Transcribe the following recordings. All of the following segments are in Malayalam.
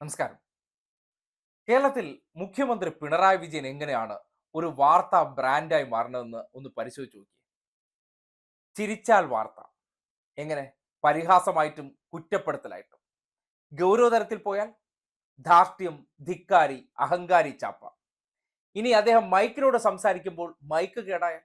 നമസ്കാരം. കേരളത്തിൽ മുഖ്യമന്ത്രി പിണറായി വിജയൻ എങ്ങനെയാണ് ഒരു വാർത്താ ബ്രാൻഡായി മാറണമെന്ന് ഒന്ന് പരിശോധിച്ച് നോക്കി. ചിരിച്ചാൽ വാർത്ത എങ്ങനെ? പരിഹാസമായിട്ടും കുറ്റപ്പെടുത്തലായിട്ടും. ഗൗരവതരത്തിൽ പോയാൽ ധാർഷ്ട്യം, ധിക്കാരി, അഹങ്കാരി ചാപ്പ. ഇനി അദ്ദേഹം മൈക്കിനോട് സംസാരിക്കുമ്പോൾ മൈക്ക് കേടായ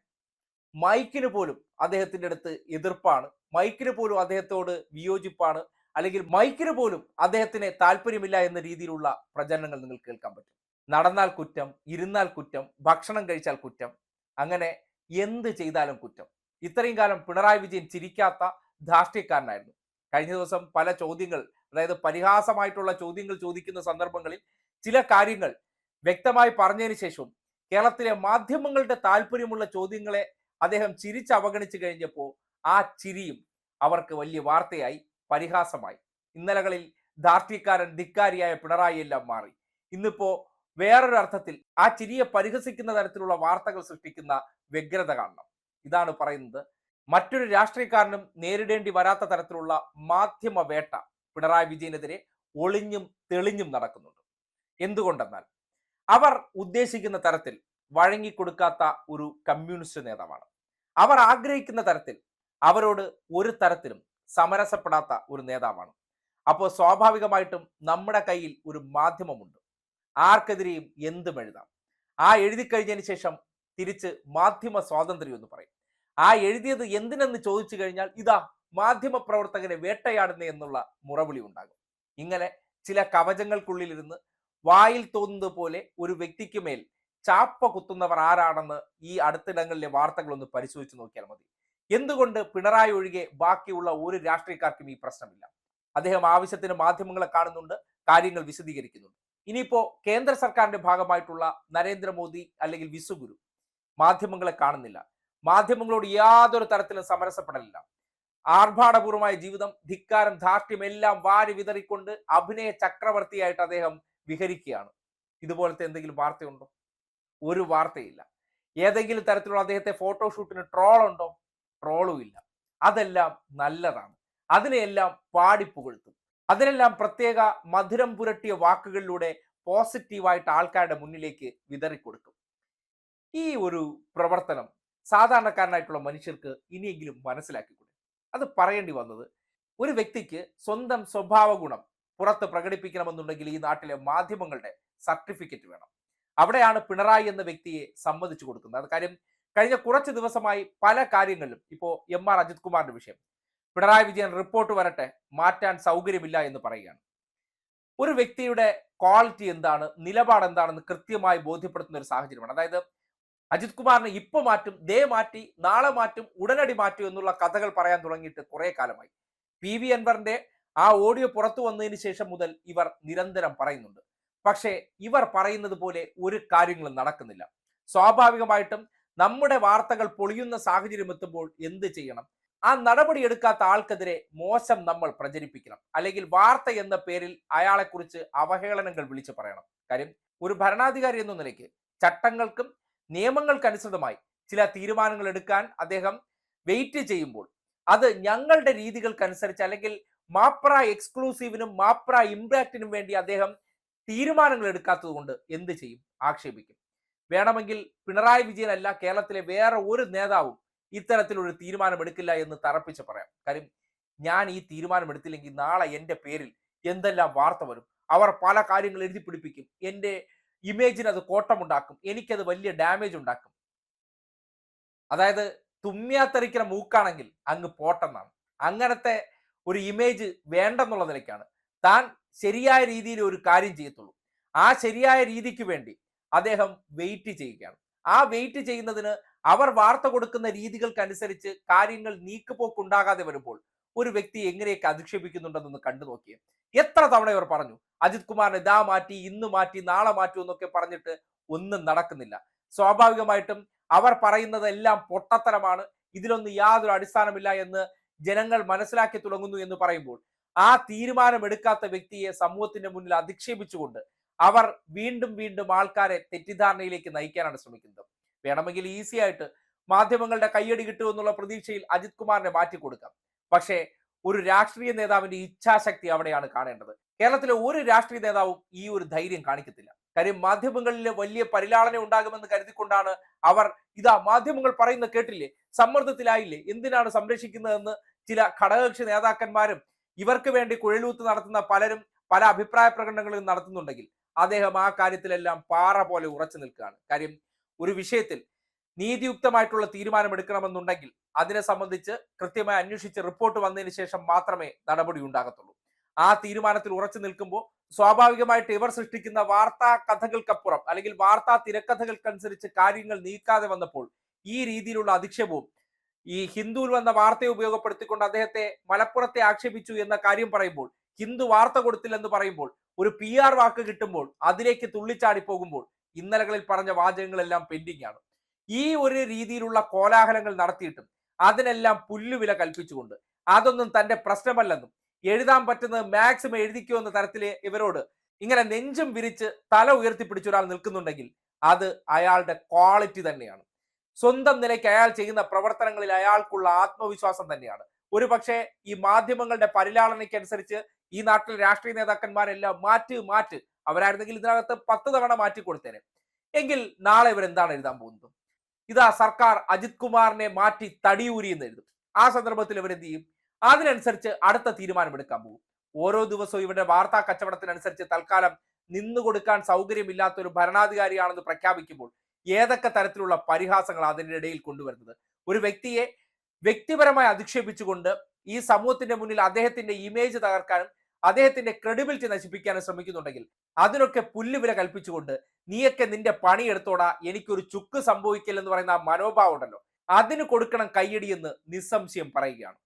മൈക്കിന് പോലും അദ്ദേഹത്തിന്റെ അടുത്ത് എതിർപ്പാണ്, മൈക്കിന് പോലും അദ്ദേഹത്തോട് വിയോജിപ്പാണ്, അല്ലെങ്കിൽ മൈക്കിന് പോലും അദ്ദേഹത്തിന് താല്പര്യമില്ല എന്ന രീതിയിലുള്ള പ്രചരണങ്ങൾ നിങ്ങൾ കേൾക്കാൻ പറ്റും. നടന്നാൽ കുറ്റം, ഇരുന്നാൽ കുറ്റം, ഭക്ഷണം കഴിച്ചാൽ കുറ്റം, അങ്ങനെ എന്ത് ചെയ്താലും കുറ്റം. ഇത്രയും കാലം പിണറായി വിജയൻ ചിരിക്കാത്ത ധാർഷ്ട്യക്കാരനായിരുന്നു. കഴിഞ്ഞ ദിവസം പല ചോദ്യങ്ങൾ, അതായത് പരിഹാസമായിട്ടുള്ള ചോദ്യങ്ങൾ ചോദിക്കുന്ന സന്ദർഭങ്ങളിൽ ചില കാര്യങ്ങൾ വ്യക്തമായി പറഞ്ഞതിന് ശേഷവും കേരളത്തിലെ മാധ്യമങ്ങളുടെ താല്പര്യമുള്ള ചോദ്യങ്ങളെ അദ്ദേഹം ചിരിച്ച് അവഗണിച്ചു കഴിഞ്ഞപ്പോൾ ആ ചിരിയും അവർക്ക് വലിയ വാർത്തയായി, പരിഹാസമായി. ഇന്നലകളിൽ ധാർഷ്ട്യക്കാരൻ, ധിക്കാരിയായ പിണറായി എല്ലാം മാറി. ഇന്നിപ്പോ വേറൊരു അർത്ഥത്തിൽ ആ ചിരിയെ പരിഹസിക്കുന്ന തരത്തിലുള്ള വാർത്തകൾ സൃഷ്ടിക്കുന്ന വ്യഗ്രത കാണണം. ഇതാണ് പറയുന്നത്. മറ്റൊരു രാഷ്ട്രീയക്കാരനും നേരിടേണ്ടി വരാത്ത തരത്തിലുള്ള മാധ്യമ വേട്ട പിണറായി വിജയനെതിരെ ഒളിഞ്ഞും തെളിഞ്ഞും നടക്കുന്നുണ്ട്. എന്തുകൊണ്ടെന്നാൽ അവർ ഉദ്ദേശിക്കുന്ന തരത്തിൽ വഴങ്ങിക്കൊടുക്കാത്ത ഒരു കമ്മ്യൂണിസ്റ്റ് നേതാവാണ്. അവർ ആഗ്രഹിക്കുന്ന തരത്തിൽ അവരോട് ഒരു തരത്തിലും സമരസപ്പെടാത്ത ഒരു നേതാവാണ്. അപ്പോൾ സ്വാഭാവികമായിട്ടും നമ്മുടെ കയ്യിൽ ഒരു മാധ്യമമുണ്ട്. ആർക്കെതിരെയും എന്തും എഴുതാം. ആ എഴുതി കഴിഞ്ഞതിന് ശേഷം തിരിച്ച് മാധ്യമ സ്വാതന്ത്ര്യം എന്ന് പറയും. ആ എഴുതിയത് എന്തിനെന്ന് ചോദിച്ചു കഴിഞ്ഞാൽ ഇതാ മാധ്യമ പ്രവർത്തകരെ വേട്ടയാടുന്ന എന്നുള്ള മുറവിളി ഉണ്ടാകും. ഇങ്ങനെ ചില കവചങ്ങൾക്കുള്ളിലിരുന്ന് വായിൽ തോന്നുന്നത് പോലെ ഒരു വ്യക്തിക്ക് മേൽ ചാപ്പ കുത്തുന്നവർ ആരാണെന്ന് ഈ അടുത്തിടങ്ങളിലെ വാർത്തകൾ ഒന്ന് പരിശോധിച്ച് നോക്കിയാൽ മതി. എന്തുകൊണ്ട് പിണറായി ഒഴികെ ബാക്കിയുള്ള ഒരു രാഷ്ട്രീയക്കാർക്കും ഈ പ്രശ്നമില്ല? അദ്ദേഹം ആവശ്യത്തിന് മാധ്യമങ്ങളെ കാണുന്നുണ്ട്, കാര്യങ്ങൾ വിശദീകരിക്കുന്നുണ്ട്. ഇനിയിപ്പോ കേന്ദ്ര സർക്കാരിന്റെ ഭാഗമായിട്ടുള്ള നരേന്ദ്രമോദി അല്ലെങ്കിൽ വിസുഗുരു മാധ്യമങ്ങളെ കാണുന്നില്ല. മാധ്യമങ്ങളോട് യാതൊരു തരത്തിലും സമരസപ്പെടലില്ല. ആർഭാടപൂർവമായ ജീവിതം, ധിക്കാരം, ധാർഷ്ട്യം എല്ലാം വാരി വിതറിക്കൊണ്ട് അഭിനയ ചക്രവർത്തിയായിട്ട് അദ്ദേഹം വിഹരിക്കുകയാണ്. ഇതുപോലത്തെ എന്തെങ്കിലും വാർത്തയുണ്ടോ? ഒരു വാർത്തയില്ല. ഏതെങ്കിലും തരത്തിലുള്ള അദ്ദേഹത്തെ ഫോട്ടോഷൂട്ടിന് ട്രോളുണ്ടോ? ട്രോളും ഇല്ല. അതെല്ലാം നല്ലതാണ്. അതിനെയെല്ലാം പാടിപ്പുകഴ്ത്തും. അതിനെല്ലാം പ്രത്യേക മധുരം പുരട്ടിയ വാക്കുകളിലൂടെ പോസിറ്റീവായിട്ട് ആൾക്കാരുടെ മുന്നിലേക്ക് വിതറിക്കൊടുക്കും. ഈ ഒരു പ്രവർത്തനം സാധാരണക്കാരനായിട്ടുള്ള മനുഷ്യർക്ക് ഇനിയെങ്കിലും മനസ്സിലാക്കിക്കൂടെ? അത് പറയേണ്ടി വന്നത്, ഒരു വ്യക്തിക്ക് സ്വന്തം സ്വഭാവ ഗുണം പുറത്ത് പ്രകടിപ്പിക്കണമെന്നുണ്ടെങ്കിൽ ഈ നാട്ടിലെ മാധ്യമങ്ങളുടെ സർട്ടിഫിക്കറ്റ് വേണം. അവിടെയാണ് പിണറായി എന്ന വ്യക്തിയെ സമ്മതിച്ചു കൊടുക്കുന്നത്. അത് കാര്യം കഴിഞ്ഞ കുറച്ച് ദിവസമായി പല കാര്യങ്ങളിലും, ഇപ്പോ എം.ആർ. അജിത് കുമാറിന്റെ വിഷയം, പിണറായി വിജയൻ റിപ്പോർട്ട് വരട്ടെ, മാറ്റാൻ സൗകര്യമില്ല എന്ന് പറയുകയാണ്. ഒരു വ്യക്തിയുടെ ക്വാളിറ്റി എന്താണ്, നിലപാട് എന്താണെന്ന് കൃത്യമായി ബോധ്യപ്പെടുത്തുന്ന ഒരു സാഹചര്യമാണ്. അതായത് അജിത് കുമാറിനെ ഇപ്പൊ മാറ്റും, ദേ മാറ്റി, നാളെ മാറ്റും, ഉടനടി മാറ്റും എന്നുള്ള കഥകൾ പറയാൻ തുടങ്ങിയിട്ട് കുറെ കാലമായി. PV അൻവറിന്റെ ആ ഓഡിയോ പുറത്തു വന്നതിന് ശേഷം മുതൽ ഇവർ നിരന്തരം പറയുന്നുണ്ട്. പക്ഷേ ഇവർ പറയുന്നത് പോലെ ഒരു കാര്യങ്ങളും നടക്കുന്നില്ല. സ്വാഭാവികമായിട്ടും നമ്മുടെ വാർത്തകൾ പൊളിയുന്ന സാഹചര്യം എത്തുമ്പോൾ എന്ത് ചെയ്യണം? ആ നടപടി എടുക്കാത്ത ആൾക്കെതിരെ മോശം നമ്മൾ പ്രചരിപ്പിക്കണം, അല്ലെങ്കിൽ വാർത്ത എന്ന പേരിൽ അയാളെക്കുറിച്ച് അവഹേളനങ്ങൾ വിളിച്ചു പറയണം. കാര്യം ഒരു ഭരണാധികാരി എന്ന നിലയ്ക്ക് ചട്ടങ്ങൾക്കും നിയമങ്ങൾക്കനുസൃതമായി ചില തീരുമാനങ്ങൾ എടുക്കാൻ അദ്ദേഹം വെയിറ്റ് ചെയ്യുമ്പോൾ അത് ഞങ്ങളുടെ രീതികൾക്കനുസരിച്ച്, അല്ലെങ്കിൽ മാപ്ര എക്സ്ക്ലൂസീവിനും മാപ്ര ഇമ്പാക്റ്റിനും വേണ്ടി അദ്ദേഹം തീരുമാനങ്ങൾ എടുക്കാത്തത് കൊണ്ട് എന്ത് ചെയ്യും? ആക്ഷേപിക്കും. വേണമെങ്കിൽ പിണറായി വിജയനല്ല, കേരളത്തിലെ വേറെ ഒരു നേതാവും ഇത്തരത്തിലൊരു തീരുമാനം എടുക്കില്ല എന്ന് തറപ്പിച്ച് പറയാം. കാര്യം ഞാൻ ഈ തീരുമാനം എടുത്തില്ലെങ്കിൽ നാളെ എൻ്റെ പേരിൽ എന്തെല്ലാം വാർത്ത വരും. അവർ പല കാര്യങ്ങൾ എഴുതി പിടിപ്പിക്കും, എൻ്റെ ഇമേജിന് അത് കോട്ടമുണ്ടാക്കും, എനിക്കത് വലിയ ഡാമേജ് ഉണ്ടാക്കും. അതായത് തുമ്മിയാത്തെറിക്കുന്ന മൂക്കാണെങ്കിൽ അങ്ങ് പോട്ടെന്നാണ്. അങ്ങനത്തെ ഒരു ഇമേജ് വേണ്ടെന്നുള്ള നിലയ്ക്കാണ് താൻ ശരിയായ രീതിയിൽ ഒരു കാര്യം ചെയ്യത്തുള്ളൂ. ആ ശരിയായ രീതിക്ക് വേണ്ടി അദ്ദേഹം വെയിറ്റ് ചെയ്യുകയാണ്. ആ വെയിറ്റ് ചെയ്യുന്നതിന് അവർ വാർത്ത കൊടുക്കുന്ന രീതികൾക്കനുസരിച്ച് കാര്യങ്ങൾ നീക്കുപോക്കുണ്ടാകാതെ വരുമ്പോൾ ഒരു വ്യക്തി എങ്ങനെയൊക്കെ അധിക്ഷേപിക്കുന്നുണ്ടെന്നൊന്ന് കണ്ടു നോക്കിയേ. എത്ര തവണ ഇവർ പറഞ്ഞു അജിത് കുമാറിനെ ഇതാ മാറ്റി, ഇന്ന് മാറ്റി, നാളെ മാറ്റൂ എന്നൊക്കെ പറഞ്ഞിട്ട് ഒന്നും നടക്കുന്നില്ല. സ്വാഭാവികമായിട്ടും അവർ പറയുന്നതെല്ലാം പൊട്ടത്തരമാണ്, ഇതിലൊന്നും യാതൊരു അടിസ്ഥാനമില്ല എന്ന് ജനങ്ങൾ മനസ്സിലാക്കി തുടങ്ങുന്നു എന്ന് പറയുമ്പോൾ ആ തീരുമാനം എടുക്കാത്ത വ്യക്തിയെ സമൂഹത്തിന്റെ മുന്നിൽ അധിക്ഷേപിച്ചുകൊണ്ട് അവർ വീണ്ടും വീണ്ടും ആൾക്കാരെ തെറ്റിദ്ധാരണയിലേക്ക് നയിക്കാനാണ് ശ്രമിക്കുന്നത്. വേണമെങ്കിൽ ഈസി ആയിട്ട് മാധ്യമങ്ങളുടെ കയ്യടി കിട്ടുമെന്നുള്ള പ്രതീക്ഷയിൽ അജിത് കുമാറിനെ മാറ്റിക്കൊടുക്കാം. പക്ഷേ ഒരു രാഷ്ട്രീയ നേതാവിന്റെ ഇച്ഛാശക്തി അവിടെയാണ് കാണേണ്ടത്. കേരളത്തിലെ ഒരു രാഷ്ട്രീയ നേതാവും ഈ ഒരു ധൈര്യം കാണിക്കത്തില്ല. കാര്യം മാധ്യമങ്ങളിൽ വലിയ പരിലാളന ഉണ്ടാകുമെന്ന് കരുതിക്കൊണ്ടാണ് അവർ ഇതാ മാധ്യമങ്ങൾ പറയുന്ന കേട്ടില്ലേ, സമ്മർദ്ദത്തിലായില്ലേ, എന്തിനാണ് സംരക്ഷിക്കുന്നതെന്ന് ചില ഘടകകക്ഷി നേതാക്കന്മാരും ഇവർക്ക് വേണ്ടി കുഴലൂത്ത് നടത്തുന്ന പലരും പല അഭിപ്രായ പ്രകടനങ്ങളും നടത്തുന്നുണ്ടെങ്കിൽ അദ്ദേഹം ആ കാര്യത്തിലെല്ലാം പാറ പോലെ ഉറച്ചു നിൽക്കുകയാണ്. കാര്യം ഒരു വിഷയത്തിൽ നീതിയുക്തമായിട്ടുള്ള തീരുമാനം എടുക്കണമെന്നുണ്ടെങ്കിൽ അതിനെ സംബന്ധിച്ച് കൃത്യമായി അന്വേഷിച്ച് റിപ്പോർട്ട് വന്നതിന് ശേഷം മാത്രമേ നടപടി ഉണ്ടാകത്തുള്ളൂ. ആ തീരുമാനത്തിൽ ഉറച്ചു നിൽക്കുമ്പോൾ സ്വാഭാവികമായിട്ട് ഇവർ സൃഷ്ടിക്കുന്ന വാർത്താ കഥകൾക്കപ്പുറം അല്ലെങ്കിൽ വാർത്താ തിരക്കഥകൾക്കനുസരിച്ച് കാര്യങ്ങൾ നീക്കാതെ വന്നപ്പോൾ ഈ രീതിയിലുള്ള അധിക്ഷേപവും ഈ ഹിന്ദുവിൽ വന്ന വാർത്തയെ ഉപയോഗപ്പെടുത്തിക്കൊണ്ട് അദ്ദേഹത്തെ മലപ്പുറത്തെ ആക്ഷേപിച്ചു എന്ന കാര്യം പറയുമ്പോൾ, ഹിന്ദു വാർത്ത കൊടുത്തില്ലെന്ന് പറയുമ്പോൾ, ഒരു PR വാക്ക് കിട്ടുമ്പോൾ അതിലേക്ക് തുള്ളിച്ചാടി പോകുമ്പോൾ ഇന്നലകളിൽ പറഞ്ഞ വാചകങ്ങളെല്ലാം പെൻഡിങ് ആണ്. ഈ ഒരു രീതിയിലുള്ള കോലാഹലങ്ങൾ നടത്തിയിട്ടും അതിനെല്ലാം പുല്ലുവില കൽപ്പിച്ചുകൊണ്ട് അതൊന്നും തന്റെ പ്രശ്നമല്ലെന്നും എഴുതാൻ പറ്റുന്നത് മാക്സിമം എഴുതിക്കോ എന്ന തരത്തിലെ ഇവരോട് ഇങ്ങനെ നെഞ്ചും വിരിച്ച് തല ഉയർത്തിപ്പിടിച്ച ഒരാൾ നിൽക്കുന്നുണ്ടെങ്കിൽ അത് അയാളുടെ ക്വാളിറ്റി തന്നെയാണ്. സ്വന്തം നിലയ്ക്ക് അയാൾ ചെയ്യുന്ന പ്രവർത്തനങ്ങളിൽ അയാൾക്കുള്ള ആത്മവിശ്വാസം തന്നെയാണ്. ഒരു പക്ഷേ ഈ മാധ്യമങ്ങളുടെ പരിലാളനയ്ക്കനുസരിച്ച് ഈ നാട്ടിലെ രാഷ്ട്രീയ നേതാക്കന്മാരെല്ലാം മാറ്റ് അവരായിരുന്നെങ്കിൽ ഇതിനകത്ത് 10 തവണ മാറ്റി കൊടുത്തേനെ. എങ്കിൽ നാളെ ഇവരെന്താണ് എഴുതാൻ പോകുന്നത്? ഇതാ സർക്കാർ അജിത് കുമാറിനെ മാറ്റി തടിയൂരി എന്ന് എഴുതും. ആ സന്ദർഭത്തിൽ ഇവരെന്ത് ചെയ്യും? അതിനനുസരിച്ച് അടുത്ത തീരുമാനമെടുക്കാൻ പോകും. ഓരോ ദിവസവും ഇവരുടെ വാർത്താ കച്ചവടത്തിനനുസരിച്ച് തൽക്കാലം നിന്നുകൊടുക്കാൻ സൗകര്യമില്ലാത്ത ഒരു ഭരണാധികാരിയാണെന്ന് പ്രഖ്യാപിക്കുമ്പോൾ ഏതൊക്കെ തരത്തിലുള്ള പരിഹാസങ്ങൾ അതിൻ്റെ ഇടയിൽ കൊണ്ടുവരുന്നത്. ഒരു വ്യക്തിയെ വ്യക്തിപരമായി അധിക്ഷേപിച്ചുകൊണ്ട് ഈ സമൂഹത്തിന്റെ മുന്നിൽ അദ്ദേഹത്തിന്റെ ഇമേജ് തകർക്കാനും അദ്ദേഹത്തിന്റെ ക്രെഡിബിലിറ്റി നശിപ്പിക്കാനും ശ്രമിക്കുന്നുണ്ടെങ്കിൽ അതിനൊക്കെ പുല്ലുവില കൽപ്പിച്ചുകൊണ്ട് നീയൊക്കെ നിന്റെ പണിയെടുത്തോടാ, എനിക്കൊരു ചുക്ക് സംഭവിക്കില്ലെന്ന് പറയുന്ന ആ മനോഭാവം ഉണ്ടല്ലോ, അതിന് കൊടുക്കണം കയ്യടി എന്ന് നിസ്സംശയം പറയുകയാണ്.